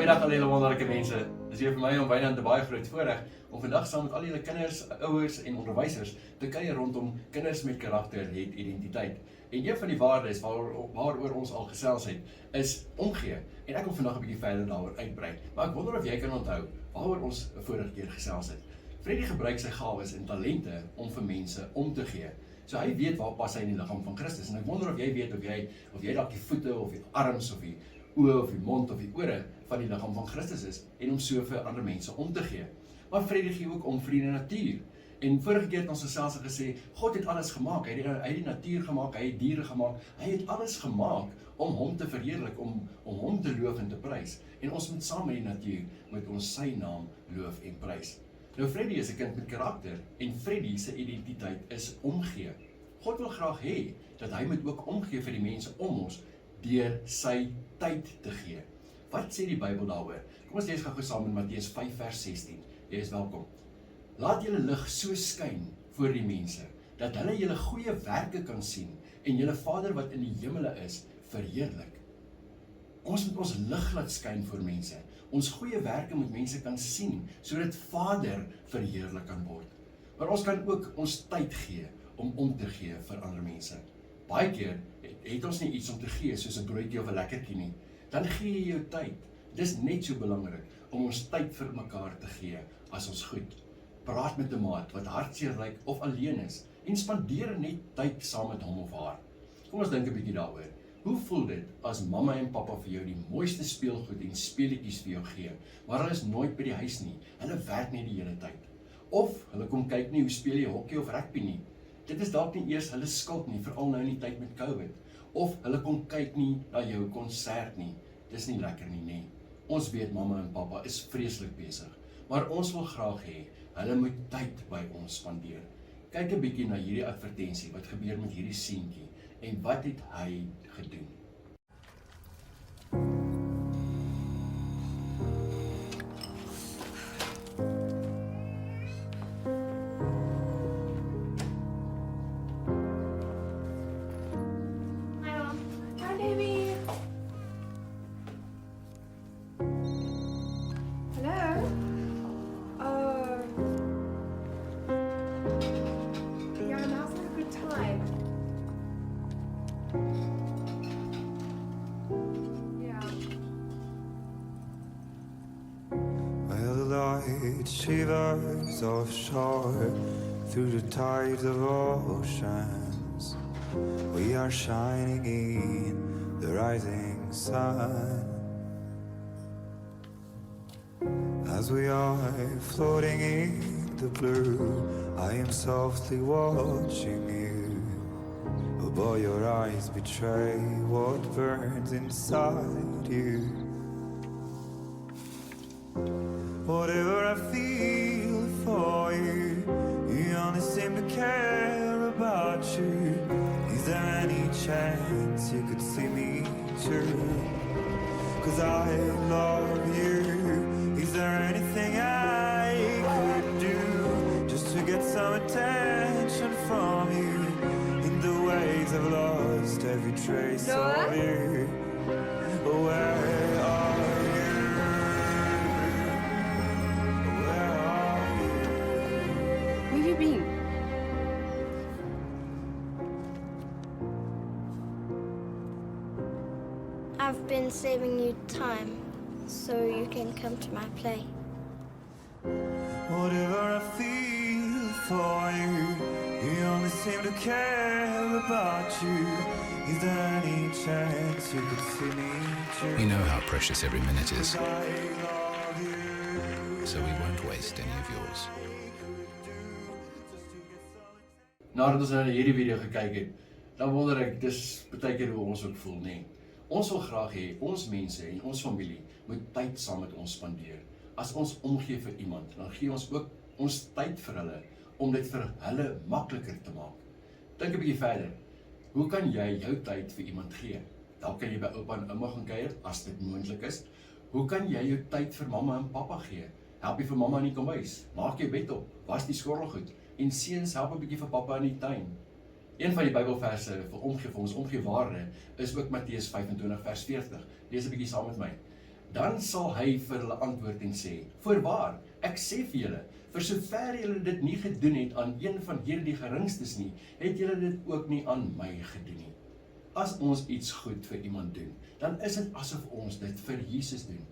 Goeiedag al julle wonderlike mense. Dis weer vir my om byna 'n baie groot voorreg om vandag saam met al julle kinders, ouers en onderwysers te kuier rondom kinders met karakter het identiteit. En een van die waardes waaroor ons al gesels het, is omgee. En ek wil vandag 'n bietjie verder daaroor uitbrei. Maar ek wonder of jy kan onthou waaroor ons 'n vorige keer gesels het. Freddie gebruik sy gawes en talente om vir mense om te gee. So hy weet waar pas hy in die liggaam van Christus. En ek wonder of jy weet of jy dalk die voete of die arms of die oë of die mond of die ore van die liggaam van Christus is en om so vir ander mense om te gee. Maar Freddie gee ook om vir die natuur. En vorige keer het ons gesels en gesê, God het alles gemaak. Hy het die natuur gemaak, hy het diere gemaak. Hy het alles gemaak om hom te verheerlik, om hom te loof en te prys. En ons moet saam met die natuur met ons sy naam loof en prys. Nou Freddie is 'n kind met karakter en Freddie se identiteit is omgee. God wil graag hê dat hy moet ook omgee vir die mense om ons deur sy tyd te gee. Wat sê die Bybel daaroor? Kom ons lees gou saam in Matteus 5 vers 16. Jy is welkom. Laat julle lig so skyn voor die mense, dat hulle julle goeie werke kan sien en julle Vader wat in die hemele is, verheerlik. Ons moet ons lig laat skyn voor mense. Ons goeie werke moet mense kan sien, sodat Vader verheerlik kan word. Maar ons kan ook ons tyd gee om te gee vir ander mense. Baie keer het ons nie iets om te gee, soos 'n broodjie of 'n lekkertjie nie. Dan gee jy jou tyd. Dis net so belangrik om ons tyd vir mekaar te gee as ons goed. Praat met 'n maat wat hartseer lyk of alleen is en spandeer net tyd saam met hom of haar. Kom ons dink 'n bietjie daaroor. Hoe voel dit as mamma en pappa vir jou die mooiste speelgoed en speletjies vir jou gee, maar hulle is nooit by die huis nie. Hulle werk net die hele tyd. Of hulle kom kyk nie hoe speel jy hokkie of rugby nie. Dit is dalk nie eers hulle skuld nie, veral nou in die tyd met COVID. Of hulle kom kyk nie na jou konsert nie. Dis nie lekker nie, nee. Ons weet mamma en pappa is vreeslik besig, maar ons wil graag hê hulle moet tyd by ons spandeer. Kyk 'n bietjie na hierdie advertensie, wat gebeur met hierdie seentjie en wat het hy gedoen? Light shivers offshore through the tides of oceans. We are shining in the rising sun. As we are floating in the blue, I am softly watching you. Oh boy, your eyes betray what burns inside you. Whatever I feel for you, you only seem to care about you. Is there any chance you could see me too? 'Cause I love you. Is there anything I could do just to get some attention from you? In the ways I've lost every trace of you. Where are you? Where have you been? I've been saving you time so you can come to my play. Whatever I feel for you, you only seem to care about you. Is there any chance you could see me too? We know how precious every minute is, I love you. so we won't waste any of yours. Nadat ons nou na hierdie video gekyk het, dan wonder ek, dis baie keer hoe ons ook voel, nee. Ons wil graag hê, ons mense en ons familie moet tyd saam met ons spandeer. As ons omgee vir iemand, dan gee ons ook ons tyd vir hulle, om dit vir hulle makliker te maak. Dink 'n bietjie verder. Hoe kan jy jou tyd vir iemand gee? Dalk kan jy by oupa en ouma gaan kuier, as dit moontlik is. Hoe kan jy jou tyd vir mamma en pappa gee? Help jy vir mamma in die kombuis, maak jou bed op, was die skottelgoed, en seuns help 'n bietjie vir pappa in die tuin. Een van die Bybelverse vir ons omgewaarde is ook Matteus 25 vers 40. Lees 'n bietjie saam met my. Dan sal hy vir hulle antwoord en sê, voorwaar, ek sê vir julle, vir sover julle dit nie gedoen het aan een van hierdie geringstes nie, het julle dit ook nie aan my gedoen nie. As ons iets goed vir iemand doen, dan is dit asof ons dit vir Jesus doen.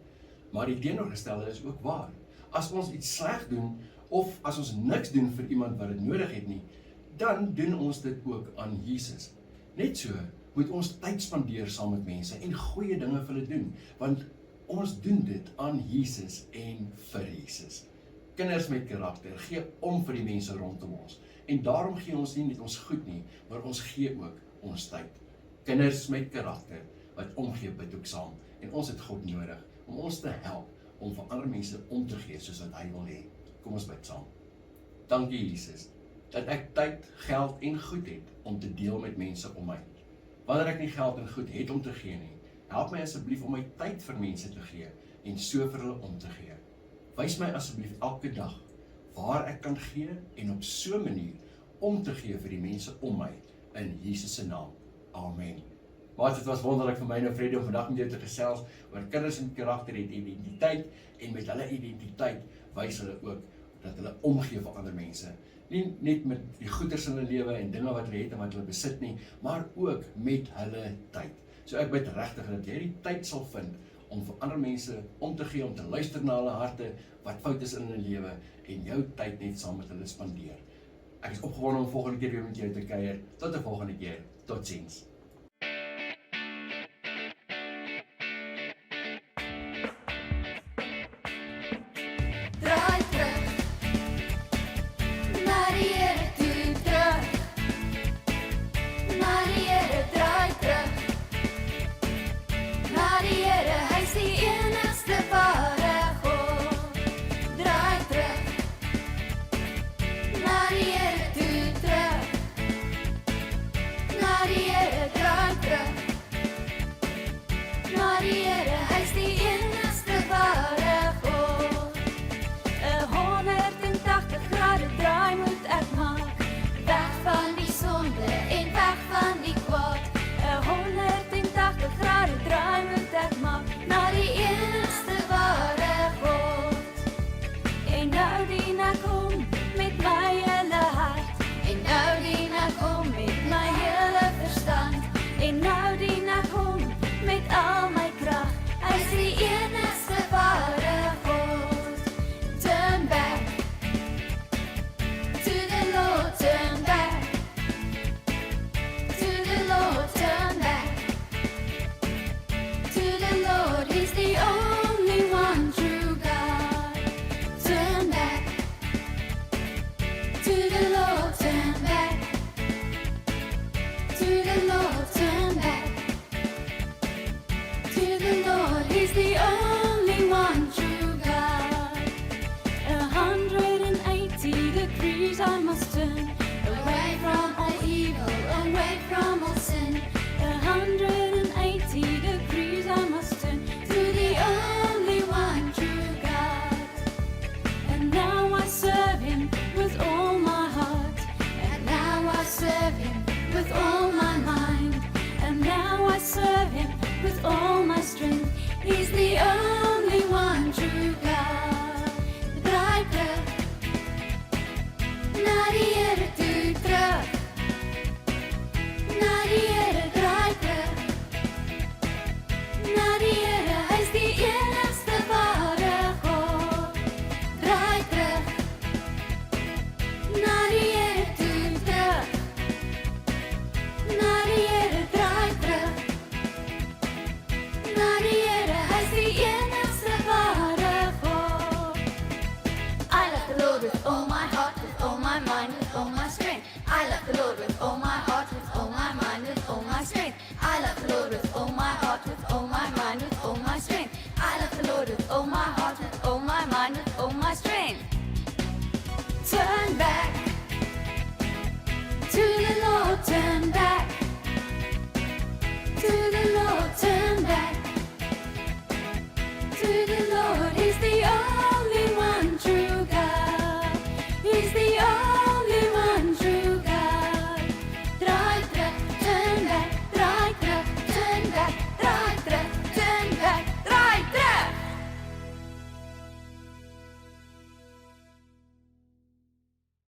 Maar die teenoorgestelde is ook waar. As ons iets sleg doen, of as ons niks doen vir iemand wat dit nodig het nie, dan doen ons dit ook aan Jesus. Net so moet ons tyd spandeer saam met mense en goeie dinge vir hulle doen, want ons doen dit aan Jesus en vir Jesus. Kinders met karakter gee om vir die mense rondom ons, en daarom gee ons nie net ons goed nie, maar ons gee ook ons tyd. Kinders met karakter wat omgee bid ook saam, en ons het God nodig om ons te help om vir ander mense om te gee soos wat hy wil hê. Kom ons bid saam. Dankie Jesus, dat ek tyd, geld en goed het om te deel met mense om my. Wanneer ek nie geld en goed het om te gee nie, help my asseblief om my tyd vir mense te gee en so vir hulle om te gee. Wys my asseblief elke dag waar ek kan gee en op so 'n manier om te gee vir die mense om my, in Jesus se naam. Amen. Maar dit was wonderlik vir my en Freddy om vandag met jou te gesels oor kinders met karakter en identiteit, en met hulle identiteit wys hulle ook dat hulle omgee vir ander mense. Nie net met die goeders in hulle lewe en dinge wat hulle het en wat hulle besit nie, maar ook met hulle tyd. So ek bid regtig dat jy die tyd sal vind om vir ander mense om te gee, om te luister na hulle harte, wat fout is in hulle lewe, en jou tyd net saam met hulle spandeer. Ek is opgewonde om volgende keer weer met jou te kuier. Tot 'n volgende keer. Totsiens. Draai terug, na die Here toe terug, na die Here draai terug, na die Here, hy is die enigste ware God. Draai terug, na die Here toe terug, na die Here draai terug, na die Here, hy is die enigste ware God. 180 grade draai moet ek maak, weg van die sonde en weg van die kwaad. 180 grade draai moet ek maak, na die enigste ware God. En nou dien ek hom met my hele hart, en nou dien ek hom met my hele verstand, en nou dien ek hom met al my krag, hy is die enigste ware God. Turn back to the Lord, turn back to the Lord, turn back to the Lord, he's the only one true God. Turn back to the Lord, turn back to the Lord, turn back to the Lord, he's the only one true God. 180 degrees I must turn, away from all evil, away from all sin. 180 degrees I must turn, to the only one true God. And now I serve him with all my heart, and now I serve him with all my mind, and now I serve him with all